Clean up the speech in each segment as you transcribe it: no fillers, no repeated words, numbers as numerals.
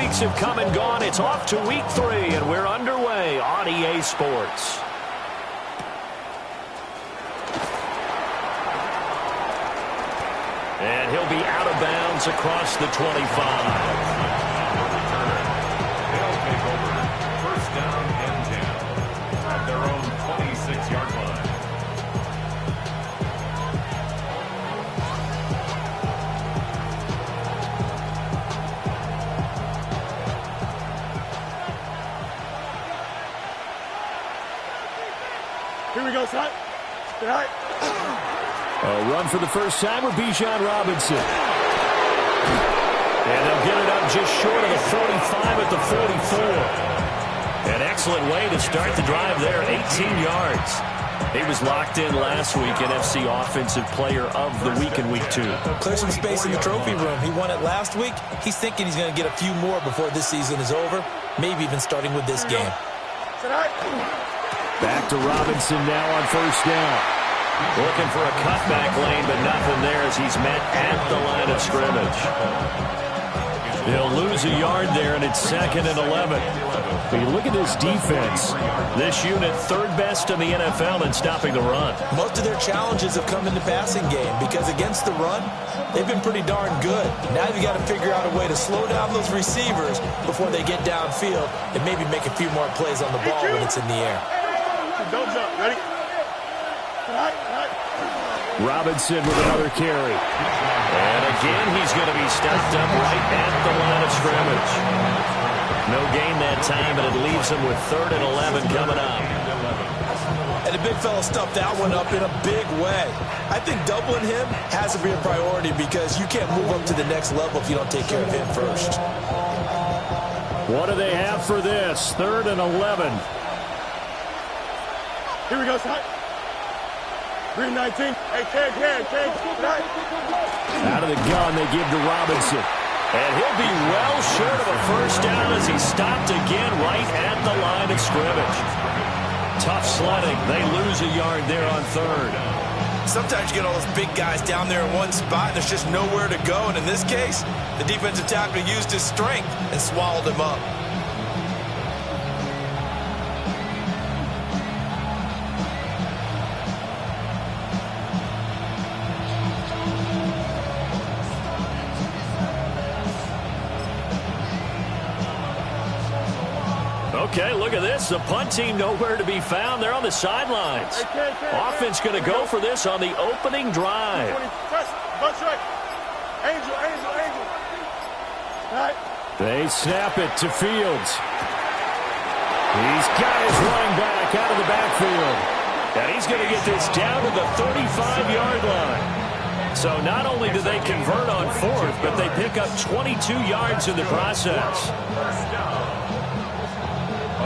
weeks have come and gone. It's off to week 3, and we're underway on EA Sports. And he'll be out of bounds across the 25. They'll take over first down and 10 at their own 26-yard line. Here we go, son. All right. A run for the first time with Bijan Robinson. And they'll get it up just short of the 45 at the 44. An excellent way to start the drive there, 18 yards. He was locked in last week, NFC Offensive Player of the Week in Week 2. Clear some space in the trophy room. He won it last week. He's thinking he's going to get a few more before this season is over, maybe even starting with this game. Back to Robinson now on first down. Looking for a cutback lane, but nothing there as he's met at the line of scrimmage. They'll lose a yard there, and it's 2nd and 11. But you look at this defense. This unit, 3rd best in the NFL in stopping the run. Most of their challenges have come in the passing game because against the run, they've been pretty darn good. Now you've got to figure out a way to slow down those receivers before they get downfield and maybe make a few more plays on the ball when it's in the air. Don't jump. Ready? Robinson with another carry. And again, he's going to be stopped up right at the line of scrimmage. No gain that time, and it leaves him with 3rd and 11 coming up. And the big fella stuffed that one up in a big way. I think doubling him has to be a priority because you can't move up to the next level if you don't take care of him first. What do they have for this? 3rd and 11. Here we go, son. 319. Hey, Ken. Out of the gun, they give to Robinson. And he'll be well short of a first down as he's stopped again right at the line of scrimmage. Tough sledding. They lose a yard there on 3rd. Sometimes you get all those big guys down there in one spot and there's just nowhere to go. And in this case, the defensive tackle used his strength and swallowed him up. Okay, look at this. The punt team nowhere to be found. They're on the sidelines. Offense going to go for this on the opening drive. They snap it to Fields. He's got his running back out of the backfield. And he's going to get this down to the 35-yard line. So not only do they convert on 4th, but they pick up 22 yards in the process.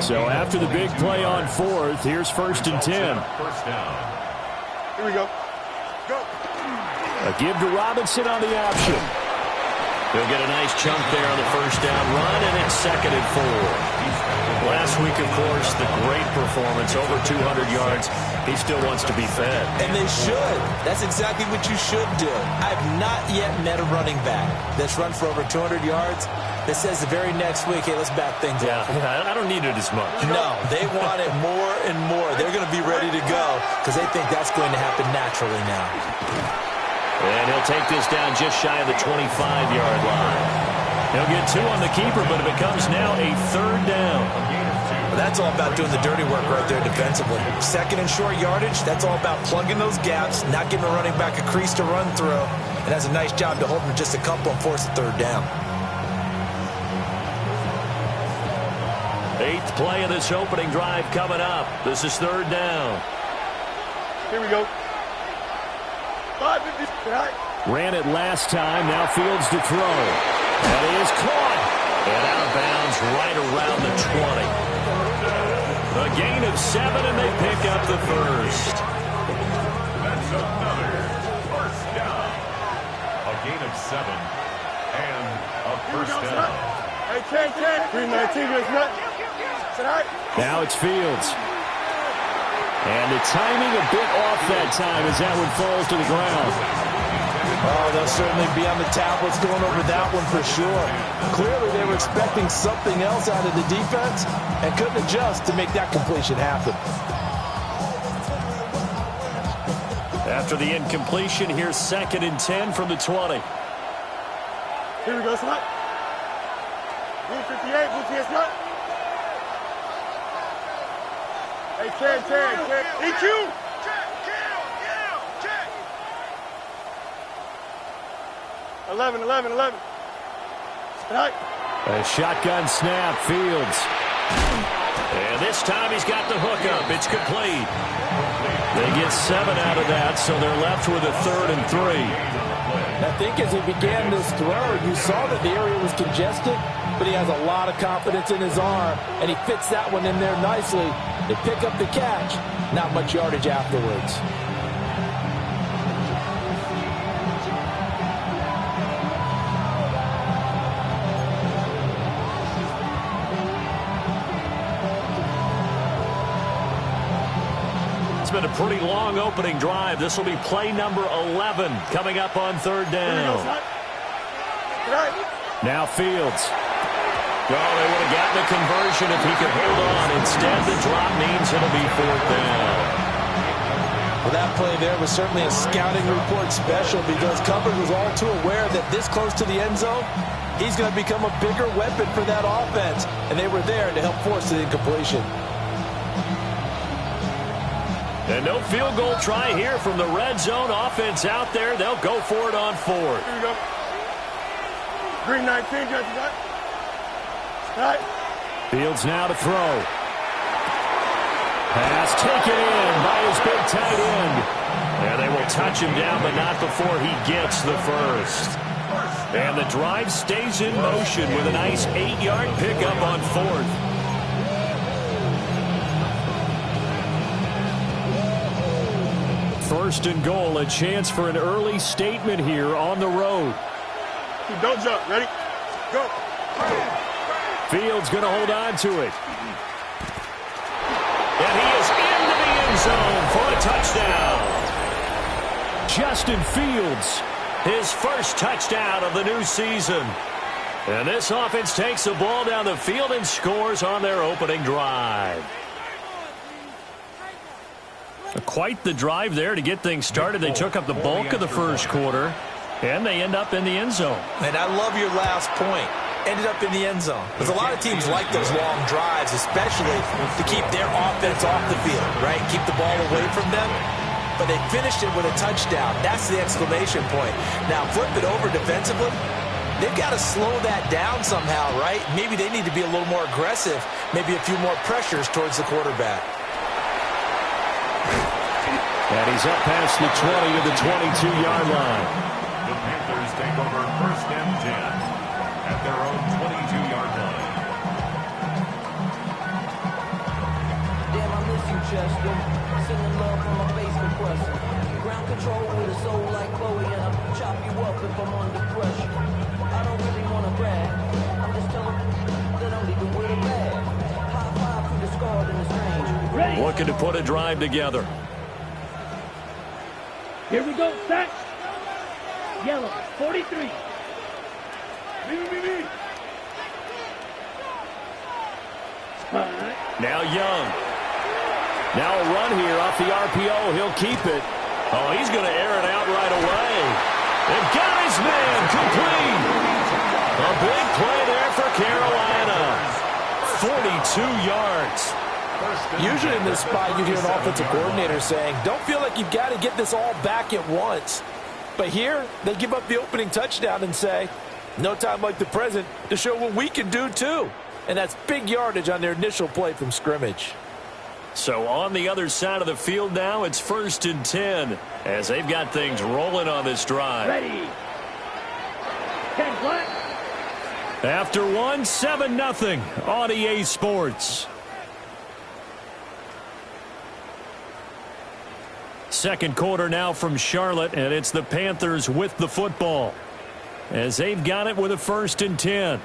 So after the big play on 4th, here's 1st and 10. Here we go. Go. A give to Robinson on the option. He'll get a nice chunk there on the first down run, and it's 2nd and 4. Last week, of course, the great performance, over 200 yards. He still wants to be fed. And they should. That's exactly what you should do. I've not yet met a running back that's run for over 200 yards that says the very next week, hey, let's back things up. Yeah, I don't need it as much. No, they want it more and more. They're going to be ready to go because they think that's going to happen naturally now. And he'll take this down just shy of the 25-yard line. He'll get 2 on the keeper, but it becomes now a 3rd down. Well, that's all about doing the dirty work right there defensively. 2nd and short yardage, that's all about plugging those gaps, not giving a running back a crease to run through, and has a nice job to hold him just a couple and force a 3rd down. 8th play of this opening drive coming up. This is 3rd down. Here we go. 5-50. Ran it last time. Now Fields to throw. That is caught. And out of bounds right around the 20. A gain of 7, and they pick up the first. That's another first down. A gain of 7 and a first down. Hey, 319. Now it's Fields. And the timing a bit off that time as that one falls to the ground. Oh, they'll certainly be on the tablets going over that one for sure. Clearly, they were expecting something else out of the defense and couldn't adjust to make that completion happen. After the incompletion, here's 2nd and 10 from the 20. Here we go, slot. Blue 58, blue TS slot. Hey, 10. EQ. Check. 11. Right. A shotgun snap, Fields. And this time he's got the hookup. It's complete. They get 7 out of that, so they're left with a 3rd and 3. I think as he began this throw, you saw that the area was congested, but he has a lot of confidence in his arm, and he fits that one in there nicely. They pick up the catch, not much yardage afterwards. It's been a pretty long opening drive. This will be play number 11 coming up on 3rd down. Now Fields. Oh, they would have gotten a conversion if he could hold on. Instead, the drop means it'll be 4th down. Well, that play there was certainly a scouting report special because Cover was all too aware that this close to the end zone, he's going to become a bigger weapon for that offense, and they were there to help force the incompletion. And no field goal try here from the red zone offense out there. They'll go for it on 4th. Here we go. Green 19, judge. Right. Fields now to throw. Pass taken in by his big tight end. And they will touch him down, but not before he gets the first. And the drive stays in motion with a nice 8-yard pickup on 4th. First and goal, a chance for an early statement here on the road. Don't jump. Ready? Go. Fields going to hold on to it. And he is into the end zone for a touchdown. Justin Fields, his first touchdown of the new season. And this offense takes the ball down the field and scores on their opening drive. Quite the drive there to get things started. They took up the bulk of the first quarter, and they end up in the end zone. And I love your last point. Ended up in the end zone. Because a lot of teams like those long drives, especially to keep their offense off the field, right? Keep the ball away from them. But they finished it with a touchdown. That's the exclamation point. Now, flip it over defensively. They've got to slow that down somehow, right? Maybe they need to be a little more aggressive. Maybe a few more pressures towards the quarterback. And he's up past the 20 to the 22-yard line. The Panthers take over 1st and 10 at their own 22-yard line. Damn, I miss you, Chester. Sending love from my Facebook question. Ground control with a soul like Chloe, and I'll chop you up if I'm under pressure. I don't really want to brag. I'm just telling that I'm leaving with a bag. High five to the scarred and the strange. Looking to put a drive together. Here we go, set. Yellow, 43. Now Young. Now a run here off the RPO. He'll keep it. Oh, he's going to air it out right away. They've got his man complete. A big play there for Carolina. 42 yards. Usually in this spot, you hear an offensive coordinator saying, don't feel like you've got to get this all back at once. But here, they give up the opening touchdown and say, no time like the present to show what we can do too. And that's big yardage on their initial play from scrimmage. So on the other side of the field now, it's 1st and 10 as they've got things rolling on this drive. Ready. 10 flat. After one, 7-0 on EA Sports. Second quarter now from Charlotte, and it's the Panthers with the football as they've got it with a 1st and 10.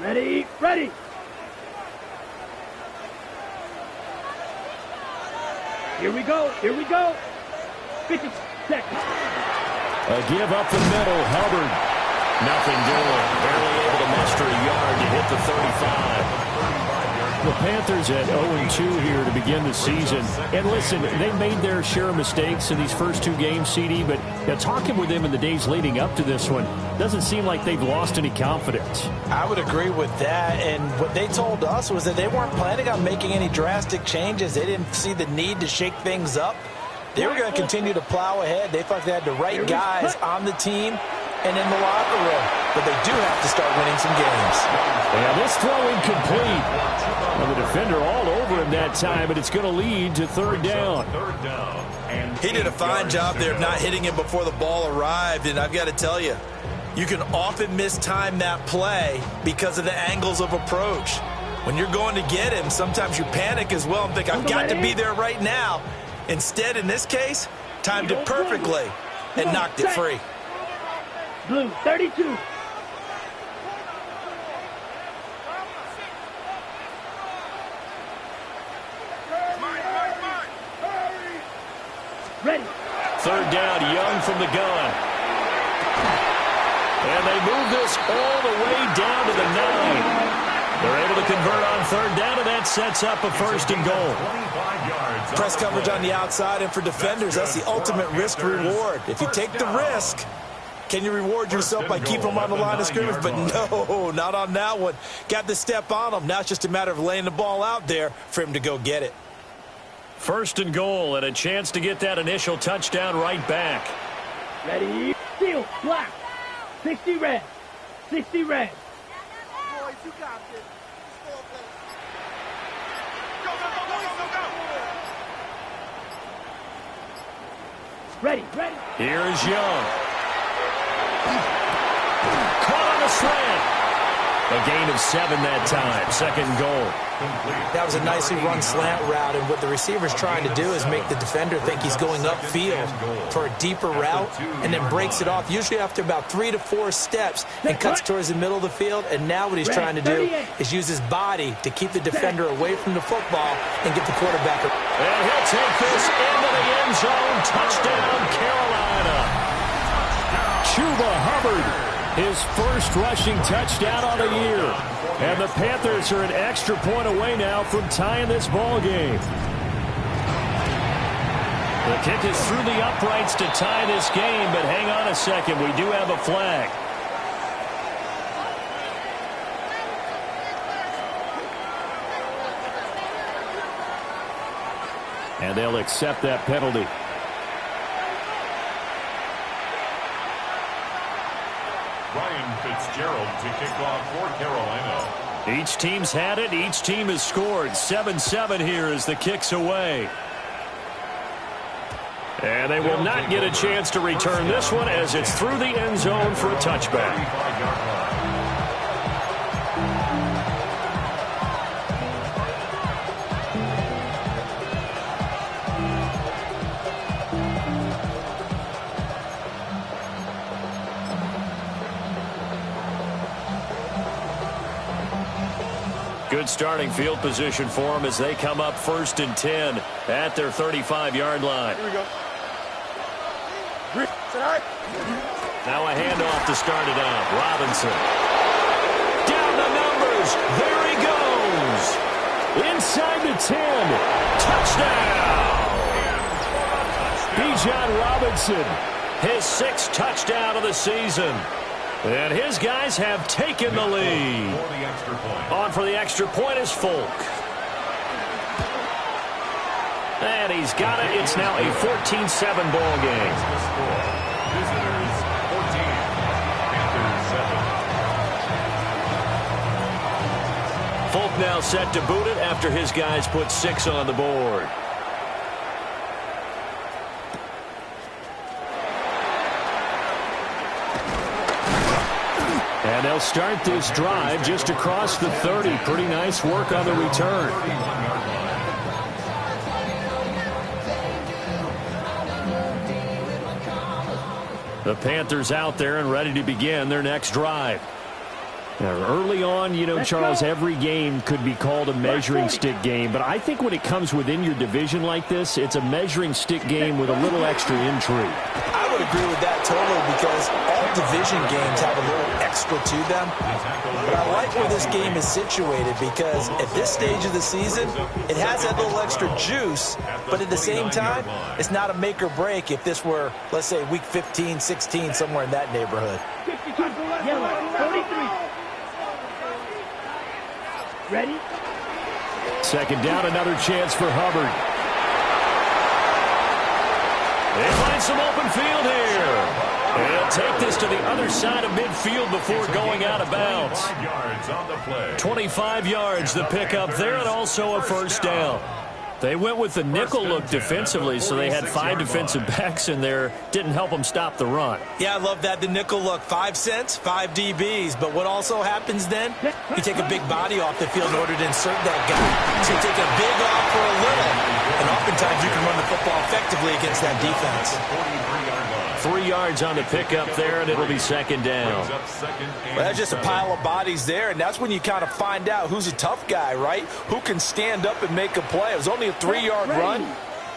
Ready, ready. Here we go, here we go. 50 seconds. A give up the middle, Hubbard. Nothing doing. Barely able to muster a yard to hit the 35. The Panthers at 0-2 here to begin the season. And listen, they made their share of mistakes in these first two games, CD, but talking with them in the days leading up to this one, doesn't seem like they've lost any confidence. I would agree with that, and what they told us was that they weren't planning on making any drastic changes. They didn't see the need to shake things up. They were going to continue to plow ahead. They thought they had the right guys on the team and in the locker room, but they do have to start winning some games. Yeah, this throw incomplete. Well, the defender all over him that time, but it's going to lead to third down. He did a fine job there of not hitting him before the ball arrived, and I've got to tell you, you can often mistime that play because of the angles of approach. When you're going to get him, sometimes you panic as well and think, I've got to be there right now. Instead, in this case, timed it perfectly and knocked it free. Blue, 32. Ready. Third down, Young from the gun. And they move this all the way down to the 9. They're able to convert on third down, and that sets up a first and goal. Press coverage on the outside, and for defenders, that's the ultimate risk-reward. If you take the risk, can you reward yourself by keeping them on the line of scrimmage? But no, not on that one. Got the step on them. Now it's just a matter of laying the ball out there for him to go get it. First and goal, and a chance to get that initial touchdown right back. Ready, steal, black. 60 red. 60 red. Boys, you got this. Ready, ready. Here's Young. Caught on a slant. A gain of 7 that time. Second goal. That was a nicely run slant route, and what the receiver's trying to do is make the defender think he's going upfield for a deeper route and then breaks it off, usually after about 3 to 4 steps, and cuts towards the middle of the field. And now what he's trying to do is use his body to keep the defender away from the football and get the quarterback. And he'll take this into the end zone. Touchdown, Carolina. Chuba Hubbard. His first rushing touchdown on the year. And the Panthers are an extra point away now from tying this ball game. The kick is through the uprights to tie this game, but hang on a second. We do have a flag. And they'll accept that penalty. Ryan Fitzgerald to kick off for Carolina. Each team's had it. Each team has scored. 7-7 here as the kick's away. And they will not get a chance to return this one as it's through the end zone for a touchback. Good starting field position for them as they come up 1st and 10 at their 35-yard line. Here we go. Now a handoff to start it out. Robinson. Down the numbers. There he goes. Inside the 10. Touchdown. Bijan Robinson. His 6th touchdown of the season. And his guys have taken the lead. On for the extra point is Folk. And he's got it. It's now a 14-7 ball game. Visitors 14, Panthers 7. Folk now set to boot it after his guys put 6 on the board. And they'll start this drive just across the 30. Pretty nice work on the return. The Panthers out there and ready to begin their next drive. Early on, you know, Charles, every game could be called a measuring stick game. But I think when it comes within your division like this, it's a measuring stick game with a little extra intrigue. I would agree with that totally because all division games have a little extra to them. But I like where this game is situated because at this stage of the season, it has that little extra juice. But at the same time, it's not a make or break if this were, let's say, week 15, 16, somewhere in that neighborhood. 52, yellow, 43. Ready? Second down, another chance for Hubbard. They find some open field here. They'll take this to the other side of midfield before going out of bounds. 25 yards, the pickup there, and also a first down. They went with the nickel look defensively, so they had 5 defensive backs in there. Didn't help them stop the run. Yeah, I love that, the nickel look. 5 cents, 5 DBs. But what also happens then, you take a big body off the field in order to insert that guy. So you take a big off for a little. And oftentimes you can run the football effectively against that defense. 3 yards on the pickup there, and it'll be second down. Well, that's just a pile of bodies there, and that's when you kind of find out who's a tough guy, right? Who can stand up and make a play. It was only a 3-yard run,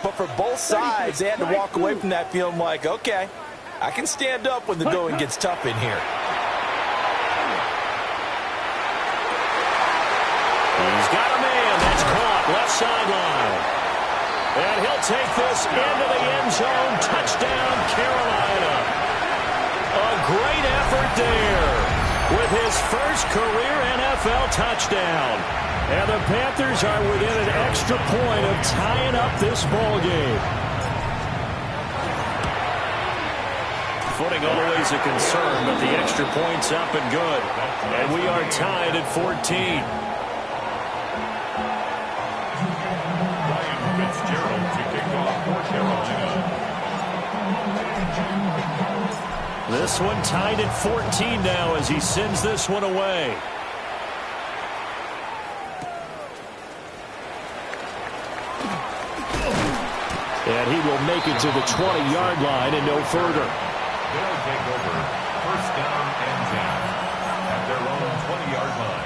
but for both sides, they had to walk away from that feeling like, okay, I can stand up when the going gets tough in here. He's got a man. That's caught. Left sideline. And he'll take this into the end zone. Touchdown, Carolina. A great effort there with his first career NFL touchdown. And the Panthers are within an extra point of tying up this ball game. Footing always a concern, but the extra point's up and good. And we are tied at 14. This one tied at 14 now as he sends this one away. And he will make it to the 20-yard line and no further. They'll take over first down and 10 at their own 20-yard line.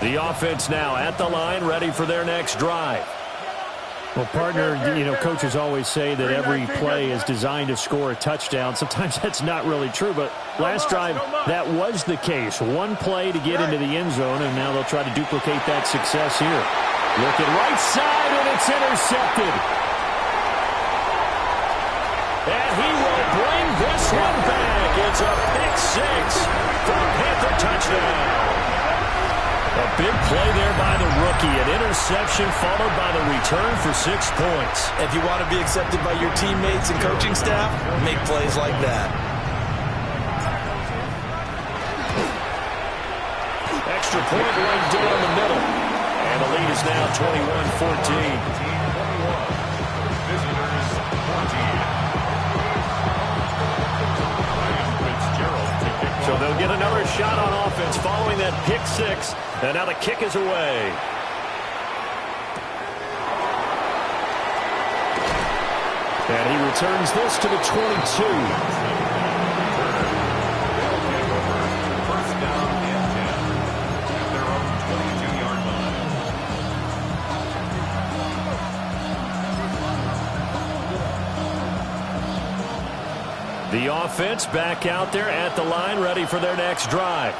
The offense now at the line, ready for their next drive. Well, partner, you know, coaches always say that every play is designed to score a touchdown. Sometimes that's not really true, but last drive, that was the case. One play to get into the end zone, and now they'll try to duplicate that success here. Looking right side, and it's intercepted. And he will bring this one back. It's a pick six for a Panther touchdown. A big play there by the rookie. An interception followed by the return for 6 points. If you want to be accepted by your teammates and coaching staff, make plays like that. Extra point right down the middle. And the lead is now 21-14. Visitors 14. So they'll get another shot on offense following that pick six. And now the kick is away. And he returns this to the 22. First down and 10 at their own 22-yard line. The offense back out there at the line, ready for their next drive.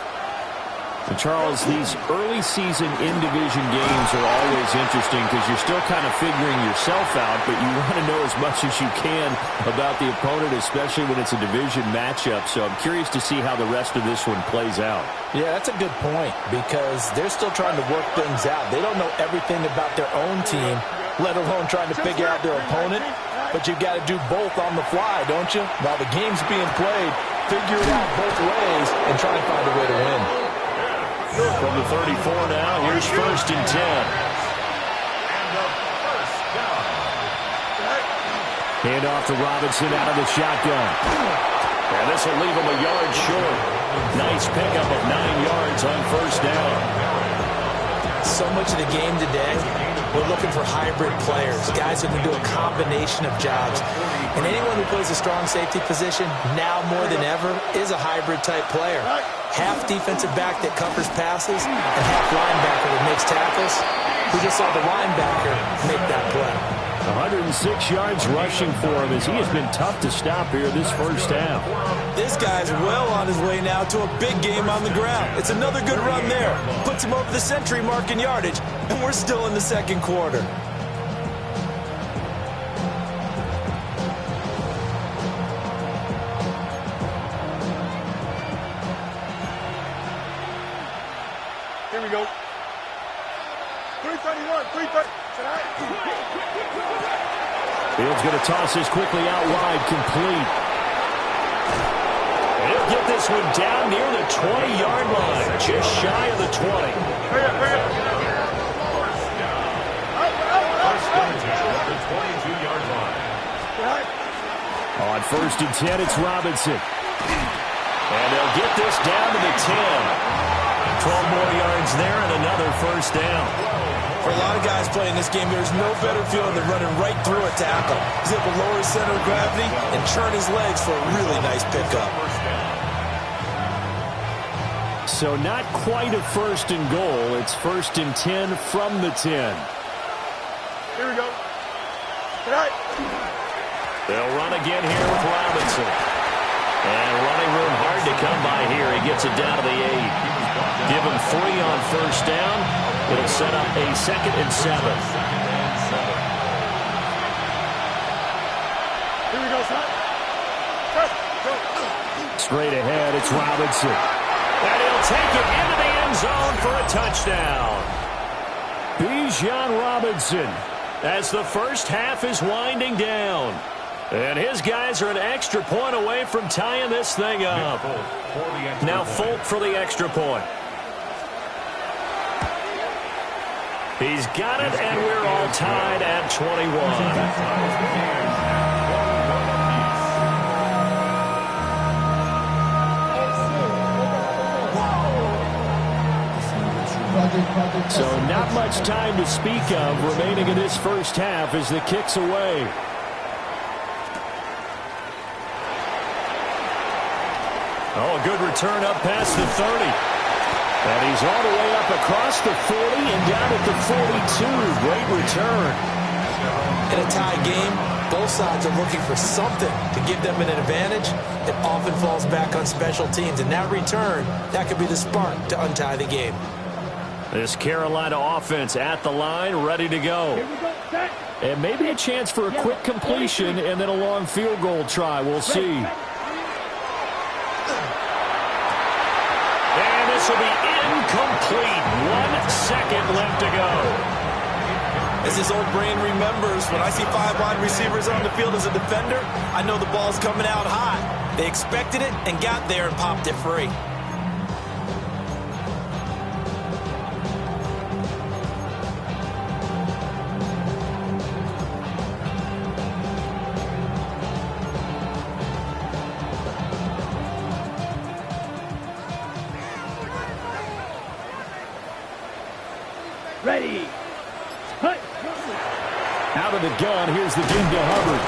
And Charles, these early season in-division games are always interesting because you're still kind of figuring yourself out, but you want to know as much as you can about the opponent, especially when it's a division matchup. So I'm curious to see how the rest of this one plays out. Yeah, that's a good point because they're still trying to work things out. They don't know everything about their own team, let alone trying to figure out their opponent. But you've got to do both on the fly, don't you? While the game's being played, figure it out both ways and try and find a way to win. From the 34 now, here's first and 10. Hand off to Robinson out of the shotgun. And this will leave him a yard short. Nice pickup of 9 yards on first down. so much of the game today, we're looking for hybrid players, guys who can do a combination of jobs. And anyone who plays a strong safety position, now more than ever, is a hybrid-type player. Half defensive back that covers passes and half linebacker that makes tackles. We just saw the linebacker make that play. 106 yards rushing for him as he has been tough to stop here this first half. This guy's well on his way now to a big game on the ground. It's another good run there. Puts him over the century mark in yardage, and we're still in the second quarter. Here we go. 331, 330. Fields going to toss this quickly out wide, complete. He'll get this one down near the 20-yard line, just shy of the 20. First down at the 22-yard line. On 1st and 10, it's Robinson. And they'll get this down to the 10. 12 more yards there and another first down. For a lot of guys playing this game, there's no better feeling than running right through a tackle. He's able to lower his center of gravity and churn his legs for a really nice pickup. So not quite a 1st and goal. It's 1st and 10 from the 10. Here we go. Tonight. They'll run again here with Robinson. And running room hard to come by here. He gets it down to the 8. Give him 3 on 1st down. It'll set up a 2nd and 7. Here we go, son. Straight ahead, it's Robinson. And he'll take it into the end zone for a touchdown. Bijan Robinson, as the first half is winding down. And his guys are an extra point away from tying this thing up. Now Folk for the extra point. He's got it, and we're all tied at 21. So not much time to speak of remaining in this first half as the kick's away. Oh, a good return up past the 30. And he's all the way up across the 40 and down at the 42. Great return. In a tie game, both sides are looking for something to give them an advantage. It often falls back on special teams. And that return, that could be the spark to untie the game. This Carolina offense at the line, ready to go. And maybe a chance for a quick completion and then a long field goal try. We'll see. And this will be incomplete. 1 second left to go. As his old brain remembers, when I see 5 wide receivers on the field as a defender, I know the ball's coming out high. They expected it and got there and popped it free. Ready. Cut. Out of the gun, here's the give to Hubbard.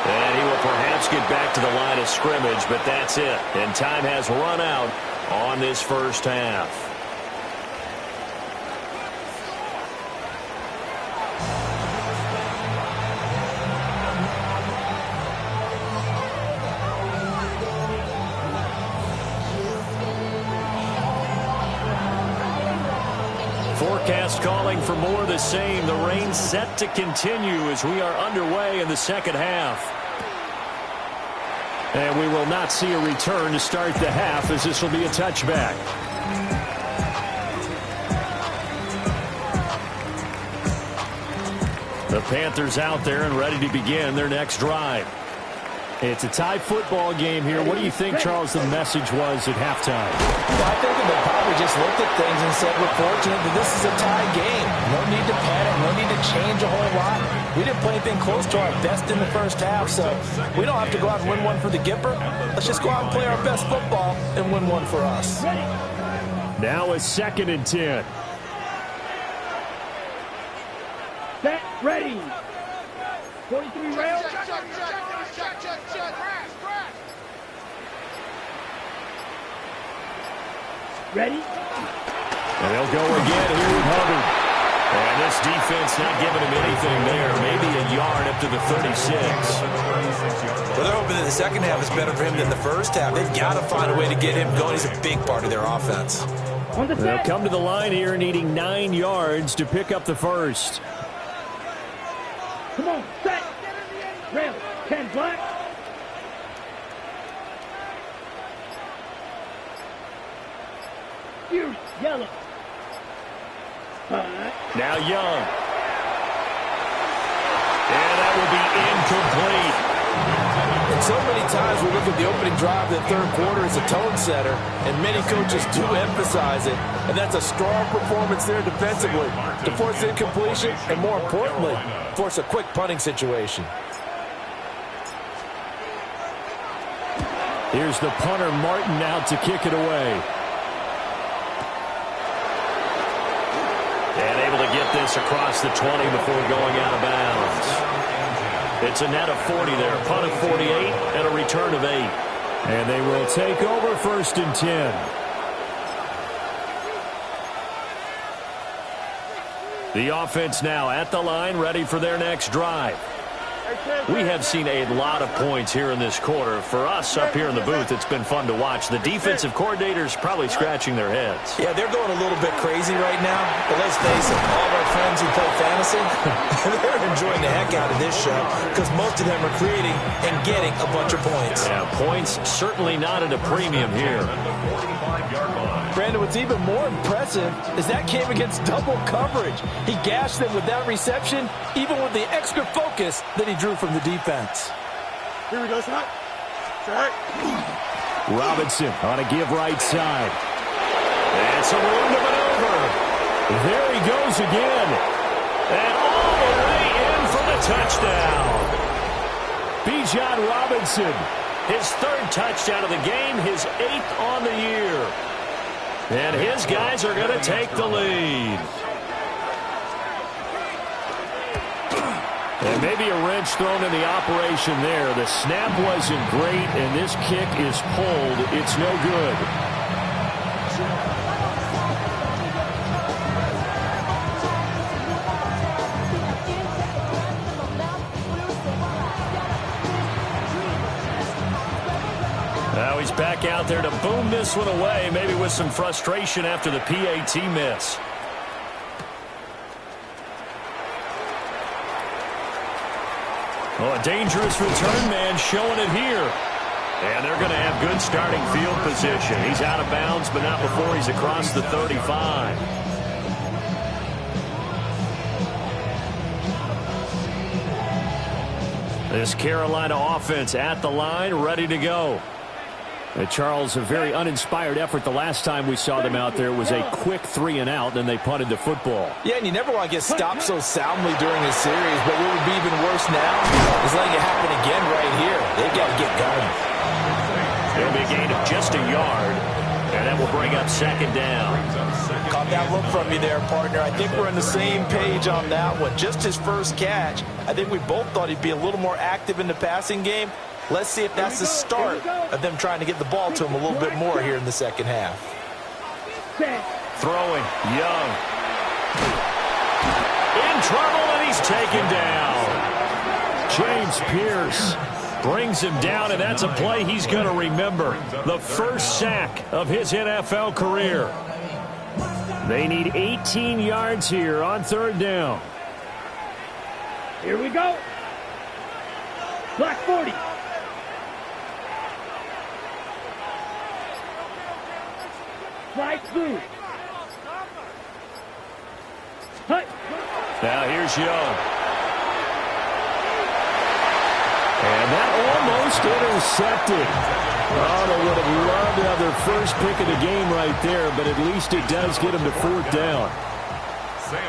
And he will perhaps get back to the line of scrimmage, but that's it. And time has run out on this first half. Forecast calling for more of the same. The rain set to continue as we are underway in the second half. And we will not see a return to start the half as this will be a touchback. The Panthers out there and ready to begin their next drive. It's a tie football game here. What do you think, Charles, the message was at halftime? Well, I think they probably just looked at things and said, we're fortunate that this is a tie game. No need to panic. No need to change a whole lot. We didn't play anything close to our best in the first half, so we don't have to go out and win one for the Gipper. Let's just go out and play our best football and win one for us. Now a 2nd and 10. 43 rail. Ready? And they'll go again here with Hubbard. And this defense not giving him anything there. Maybe a yard up to the 36. Well, they're hoping that the second half is better for him than the first half. They've got to find a way to get him going. He's a big part of their offense. They'll come to the line here needing 9 yards to pick up the first. Come on, set. Rail. 10 black. Fury, yellow. Now Young. And that will be incomplete. And so many times we look at the opening drive of the third quarter as a tone setter, and many coaches do emphasize it. And that's a strong performance there defensively to force incompletion and, more importantly, force a quick punting situation. Here's the punter, Martin, out to kick it away. And able to get this across the 20 before going out of bounds. It's a net of 40 there. Punt of 48 and a return of 8. And they will take over 1st and 10. The offense now at the line, ready for their next drive. We have seen a lot of points here in this quarter. For us up here in the booth, it's been fun to watch. The defensive coordinators probably scratching their heads. Yeah, they're going a little bit crazy right now. But let's face it, all of our friends who play fantasy, they're enjoying the heck out of this show because most of them are creating and getting a bunch of points. Yeah, points certainly not at a premium here. Brandon, what's even more impressive is that came against double coverage. He gashed them with that reception, even with the extra focus that he drew from the defense. Here we go, son. Set. Robinson on a give right side. And some room to maneuver. There he goes again. And all the way in for the touchdown. Bijan Robinson, his 3rd touchdown of the game, his 8th on the year. And his guys are going to take the lead. And maybe a wrench thrown in the operation there. The snap wasn't great, and this kick is pulled. It's no good. Now he's back out there to boom this one away, maybe with some frustration after the PAT miss. Oh, a dangerous return man showing it here. And they're going to have good starting field position. He's out of bounds, but not before he's across the 35. This Carolina offense at the line, ready to go. Charles, a very uninspired effort the last time we saw them out there. It was a quick 3 and out, then they punted the football. Yeah, and you never want to get stopped so soundly during a series, but what would be even worse now is letting it happen again right here. They've got to get going. It'll be a gain of just a yard, and that will bring up 2nd down. Caught that look from you there, partner. I think we're on the same page on that one. Just his first catch. I think we both thought he'd be a little more active in the passing game. Let's see if that's the start of them trying to get the ball to him a little bit more here in the second half. Throwing, Young. In trouble, and he's taken down. James Pierce brings him down, and that's a play he's going to remember. The first sack of his NFL career. They need 18 yards here on 3rd down. Here we go. Black 40. Slide through. Hut. Now here's Young. And that almost intercepted. Oh, they would have loved to have their first pick of the game right there, but at least it does get them to 4th down.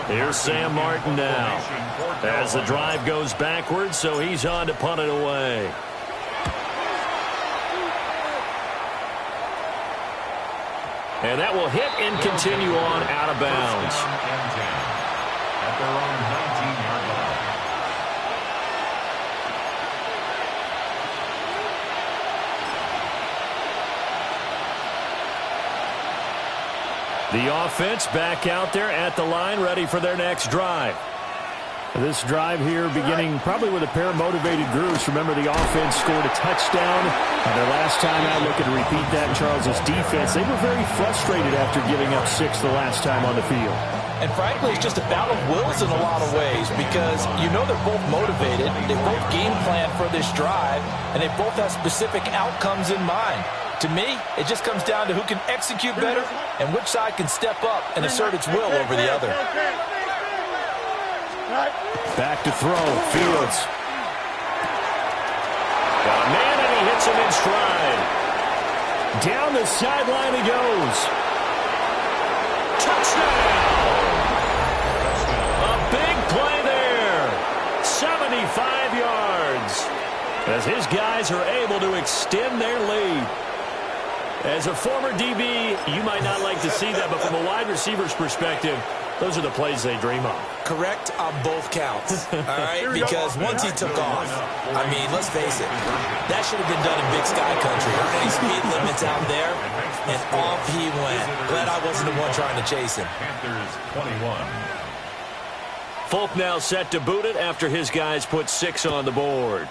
Here's Sam Martin now as the drive goes backwards, so he's on to punt it away. And that will hit and continue on out of bounds. At their own 19-yard line. The offense back out there at the line, ready for their next drive. This drive here beginning probably with a pair of motivated groups. Remember, the offense scored a touchdown. Their last time out, looking to repeat that in Charles' defense. They were very frustrated after giving up 6 the last time on the field. And frankly, it's just a battle of wills in a lot of ways because you know they're both motivated. They both game plan for this drive, and they both have specific outcomes in mind. To me, it just comes down to who can execute better and which side can step up and assert its will over the other. Back to throw. Fields. Got a man, and he hits him in stride. Down the sideline he goes. Touchdown! A big play there. 75 yards. As his guys are able to extend their lead. As a former DB, you might not like to see that, but from a wide receiver's perspective, those are the plays they dream of. Correct on both counts, all right? Because once he took off, I mean, let's face it, that should have been done in Big Sky Country. There aren't any speed limits out there, and off he went. Glad I wasn't the one trying to chase him. Panthers 21. Folk now set to boot it after his guys put 6 on the board.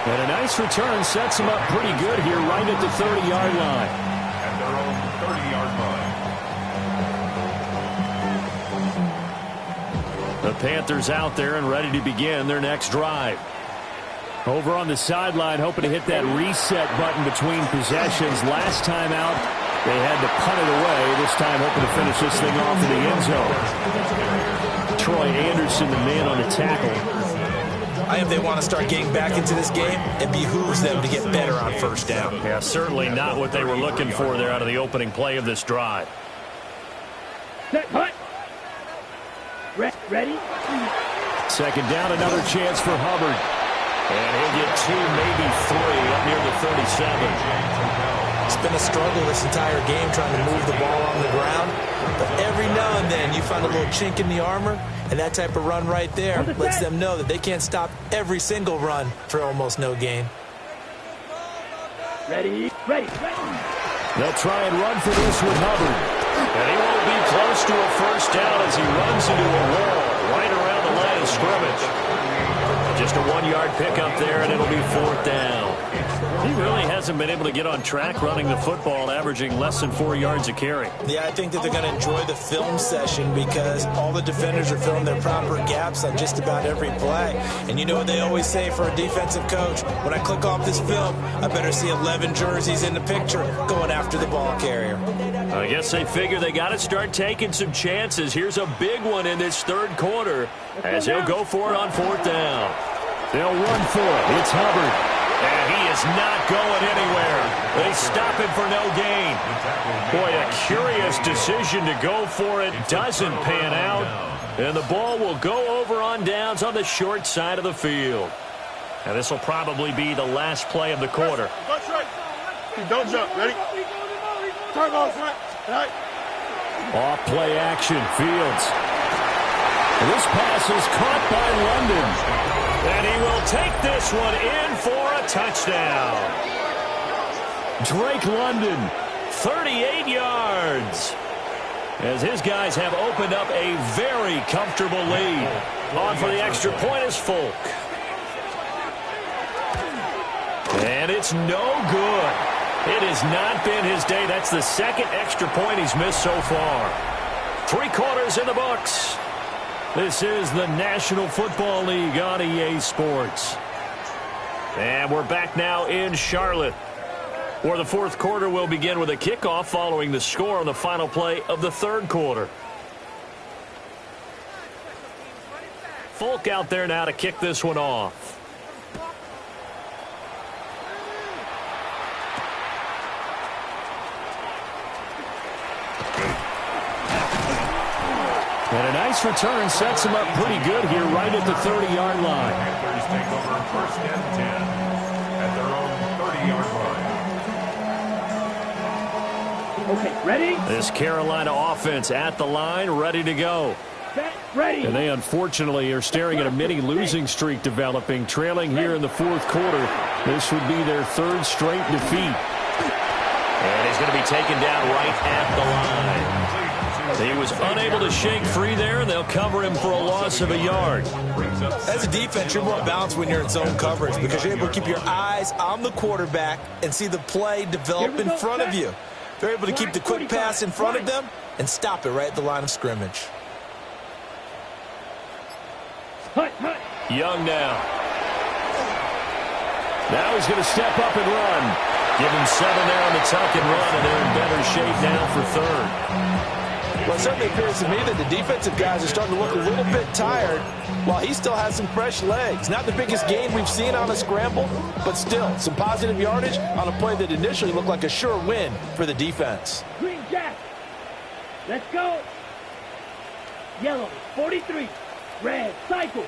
And a nice return sets him up pretty good here right at the 30-yard line. At their own 30-yard line. The Panthers out there and ready to begin their next drive. Over on the sideline, hoping to hit that reset button between possessions. Last time out, they had to punt it away. This time, hoping to finish this thing off in the end zone. Troy Anderson, the man on the tackle. If they want to start getting back into this game, it behooves them to get better on first down. Yeah, certainly not what they were looking for there out of the opening play of this drive. Set, punt. Ready? Second down, another chance for Hubbard. And he'll get 2, maybe 3 up near the 37. It's been a struggle this entire game trying to move the ball on the ground. But every now and then you find a little chink in the armor, and that type of run right there lets them know that they can't stop every single run for almost no gain. Ready. They'll try and run for this with Hubbard. And he won't be close to a first down as he runs into a wall right around the line of scrimmage. Just a 1-yard pickup there, and it'll be 4th down. He really hasn't been able to get on track running the football, averaging less than 4 yards a carry. Yeah, I think that they're going to enjoy the film session because all the defenders are filling their proper gaps on just about every play. And you know what they always say for a defensive coach? When I click off this film, I better see 11 jerseys in the picture going after the ball carrier. I guess they figure they got to start taking some chances. Here's a big one in this third quarter as he'll go for it on 4th down. They'll run for it. It's Hubbard. And he is not going anywhere. They stop him for no gain. Boy, a curious decision to go for it. Doesn't pan out. And the ball will go over on downs on the short side of the field. And this will probably be the last play of the quarter. Don't jump. Ready? Turn ball front. Right. Off play action. Fields. And this pass is caught by London. And he will take this one in for a touchdown. Drake London, 38 yards. As his guys have opened up a very comfortable lead. On for the extra point is Folk. And it's no good. It has not been his day. That's the second extra point he's missed so far. 3 quarters in the books. This is the National Football League on EA Sports. And we're back now in Charlotte, where the 4th quarter will begin with a kickoff following the score on the final play of the 3rd quarter. Folk out there now to kick this one off. And a nice return sets him up pretty good here right at the 30-yard line. Panthers take over 1st and 10 at their own 30-yard line. Okay, ready? This Carolina offense at the line, ready to go. Set. Ready. And they unfortunately are staring at a mini losing streak developing, trailing here in the fourth quarter. This would be their third straight defeat. And he's going to be taken down right at the line. He was unable to shake free there, and they'll cover him for a loss of a yard. As a defense, you're more balanced when you're in zone coverage because you're able to keep your eyes on the quarterback and see the play develop in front of you. They're able to keep the quick pass in front of them and stop it right at the line of scrimmage. Young now. Now he's going to step up and run. Give him 7 there on the tuck and run, and they're in better shape now for third. Well, it certainly appears to me that the defensive guys are starting to look a little bit tired while he still has some fresh legs. Not the biggest gain we've seen on a scramble, but still some positive yardage on a play that initially looked like a sure win for the defense. Green jacket. Let's go. Yellow, 43. Red, cycle.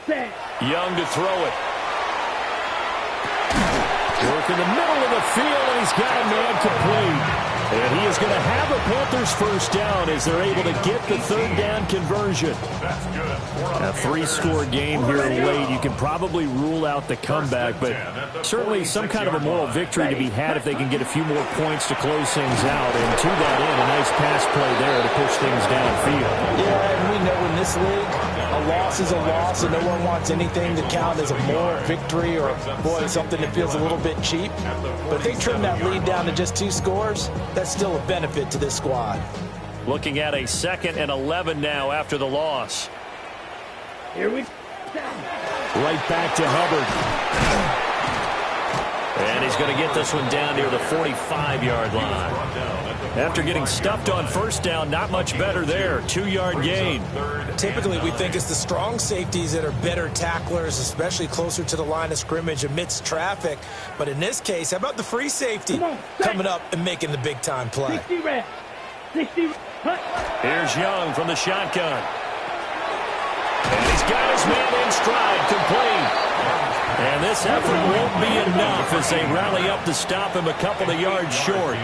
Set. Young to throw it. Work in the middle of the field, and he's got a man complete. And he is going to have a Panthers first down as they're able to get the third down conversion. A 3-score game here late. You can probably rule out the comeback, but certainly some kind of a moral victory to be had if they can get a few more points to close things out. And to that end, a nice pass play there to push things downfield. Yeah, and we know in this league, a loss is a loss, and no one wants anything to count as a moral victory or, boy, something that feels a little bit cheap. But if they trim that lead down to just 2 scores, that's still a benefit to this squad. Looking at a 2nd and 11 now after the loss. Here we go. Right back to Hubbard. And he's going to get this one down near the 45-yard line. After getting stuffed on first down, not much better there. 2-yard gain. Typically, we think it's the strong safeties that are better tacklers, especially closer to the line of scrimmage amidst traffic. But in this case, how about the free safety coming up and making the big-time play? 60 red. 60 red. Here's Young from the shotgun. And he's got his man in stride, complete. And this effort won't be enough as they rally up to stop him a couple of yards short.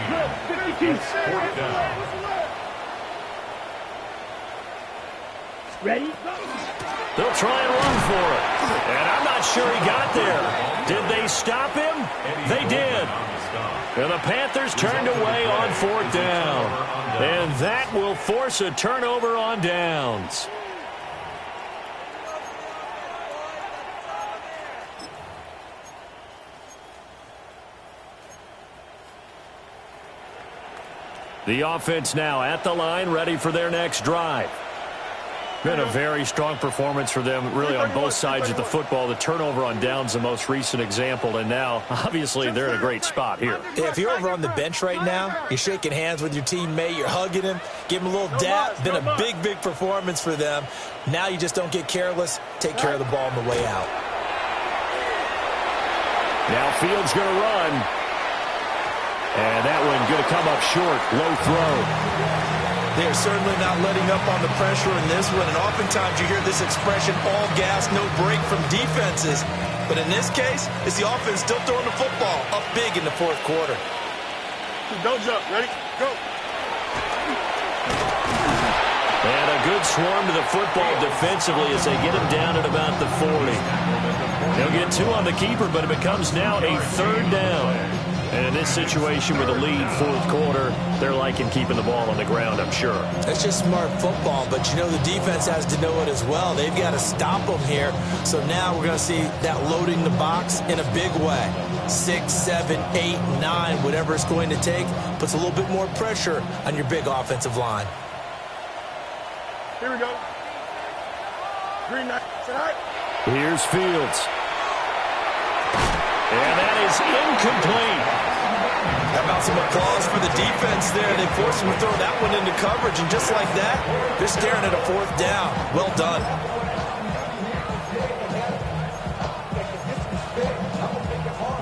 Ready? They'll try and run for it. And I'm not sure he got there. Did they stop him? They did. And the Panthers turned away on 4th down. And that will force a turnover on downs. The offense now at the line, ready for their next drive. Been a very strong performance for them, really, on both sides of the football. The turnover on downs, the most recent example, and now, obviously, they're in a great spot here. If you're over on the bench right now, you're shaking hands with your teammate, you're hugging him, give him a little dap. Been a big, big performance for them. Now you just don't get careless. Take care of the ball on the way out. Now Fields going to run. And that one going to come up short. Low throw. They're certainly not letting up on the pressure in this one. And oftentimes you hear this expression, all gas, no break from defenses. But in this case, it's the offense still throwing the football up big in the 4th quarter. Don't jump. Ready? Go. And a good swarm to the football defensively as they get him down at about the 40. They'll get 2 on the keeper, but it becomes now a 3rd down. And in this situation with a lead 4th quarter, they're liking keeping the ball on the ground, I'm sure. That's just smart football, but you know the defense has to know it as well. They've got to stop them here. So now we're going to see that loading the box in a big way. 6, 7, 8, 9, whatever it's going to take, puts a little bit more pressure on your big offensive line. Here we go. Green light. Tonight. Here's Fields. And that is incomplete. How about some applause for the defense there? They forced him to throw that one into coverage, and just like that, they're staring at a 4th down. Well done.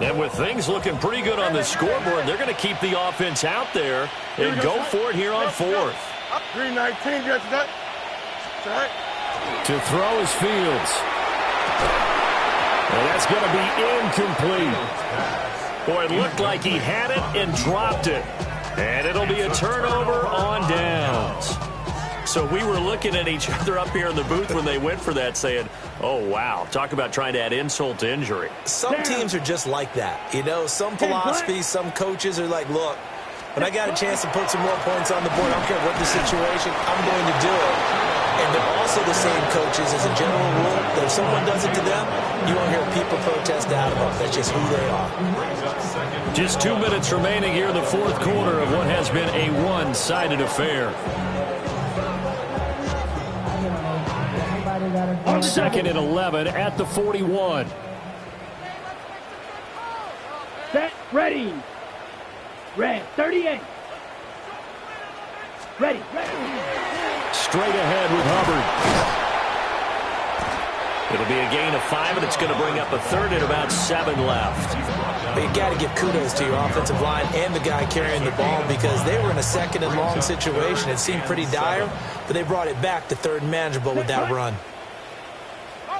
And with things looking pretty good on the scoreboard, they're going to keep the offense out there and go for it here on 4th. Green 19, you got that? Tonight. To throw is Fields. And that's going to be incomplete. Boy, it looked like he had it and dropped it. And it'll be a turnover on downs. So we were looking at each other up here in the booth when they went for that saying, oh, wow, talk about trying to add insult to injury. Some teams are just like that. You know, some philosophies, some coaches are like, look, when I got a chance to put some more points on the board, I don't care what the situation, I'm going to do it. And they're also the same coaches as a general rule that if someone does it to them, you won't hear people protest out of them. That's just who they are. Just 2 minutes remaining here in the fourth quarter of what has been a one-sided affair. Second and 11 at the 41. Set, ready. Red, 38. Ready. Straight ahead with Hubbard. It'll be a gain of 5, and it's going to bring up a third and about 7 left. But you got to give kudos to your offensive line and the guy carrying the ball because they were in a second and long situation. It seemed pretty dire, but they brought it back to third and manageable with that run.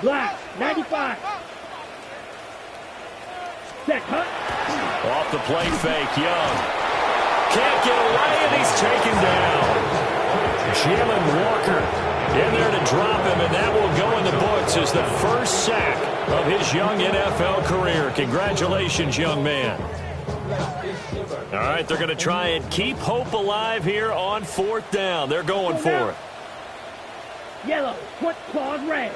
Black, 95. Set, cut. Off the play fake, Young. Can't get away, and he's taken down. Jalen Walker in there to drop him, and that will go in the books as the first sack of his young NFL career. Congratulations, young man. All right, they're going to try and keep hope alive here on fourth down. They're going for it. Yellow, foot claws red.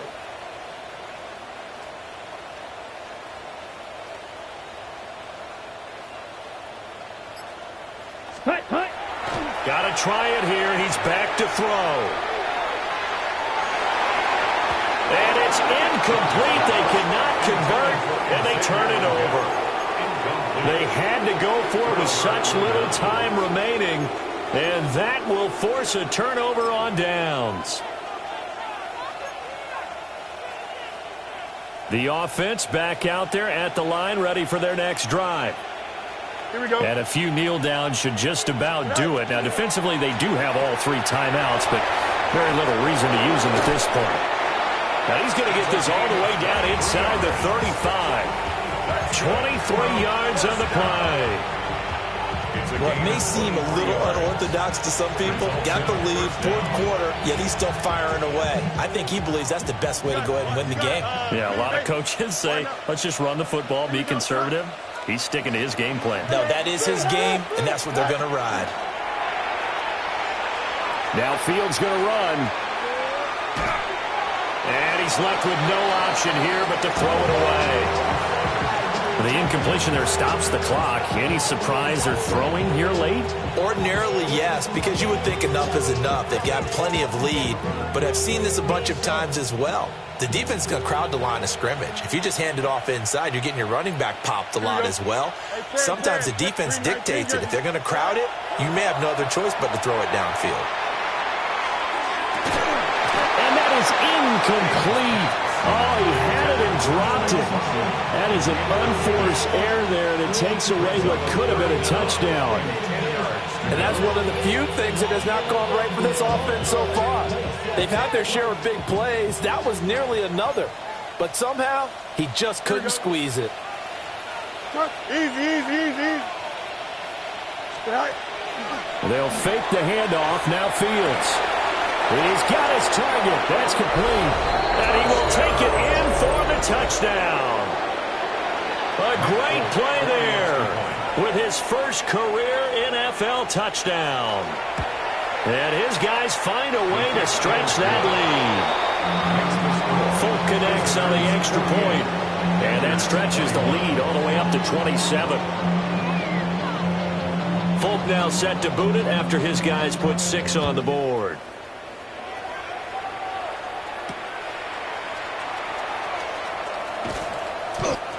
Hut. Got to try it here. He's back to throw. And it's incomplete. They cannot convert, and they turn it over. They had to go for it with such little time remaining, and that will force a turnover on downs. The offense back out there at the line, ready for their next drive. Here we go. And a few kneel downs should just about do it. Now, defensively, they do have all 3 timeouts, but very little reason to use them at this point. Now, he's going to get this all the way down inside the 35. 23 yards on the play. Well, it may seem a little unorthodox to some people. Got the lead, fourth quarter, yet he's still firing away. I think he believes that's the best way to go ahead and win the game. Yeah, a lot of coaches say, let's just run the football, be conservative. He's sticking to his game plan. No, that is his game, and that's what they're going to ride. Now Fields going to run. And he's left with no option here but to throw it away. The incompletion there stops the clock. Any surprise they're throwing here late? Ordinarily, yes, because you would think enough is enough. They've got plenty of lead, but I've seen this a bunch of times as well. The defense is going to crowd the line of scrimmage. If you just hand it off inside, you're getting your running back popped a lot as well. Sometimes the defense dictates it. If they're going to crowd it, you may have no other choice but to throw it downfield. And that is incomplete. Oh, he had it and dropped it. That is an unforced error there, and it takes away what could have been a touchdown. And that's one of the few things that has not gone right for this offense so far. They've had their share of big plays. That was nearly another. But somehow, he just couldn't squeeze it. Easy. They'll fake the handoff. Now Fields. He's got his target. That's complete. And he will take it in for the touchdown. A great play there with his first career NFL touchdown. And his guys find a way to stretch that lead. Folk connects on the extra point. And that stretches the lead all the way up to 27. Folk now set to boot it after his guys put 6 on the board.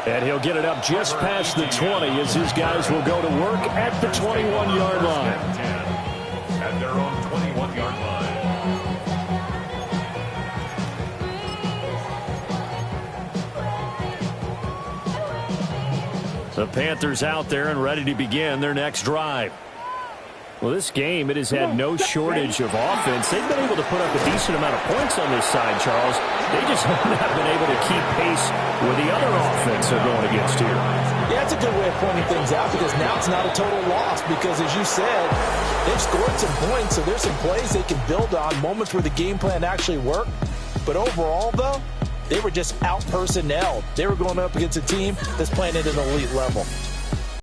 And he'll get it up just past the 20 as his guys will go to work at the 21-yard line. At their own 21-yard line. The Panthers out there and ready to begin their next drive. Well, this game, it has had no shortage of offense. They've been able to put up a decent amount of points on this side, Charles. They just haven't been able to keep pace with the other offense they're going against here. Yeah, it's a good way of pointing things out because now it's not a total loss because, as you said, they've scored some points, so there's some plays they can build on, moments where the game plan actually worked. But overall, though, they were just out-personnelled. They were going up against a team that's playing at an elite level.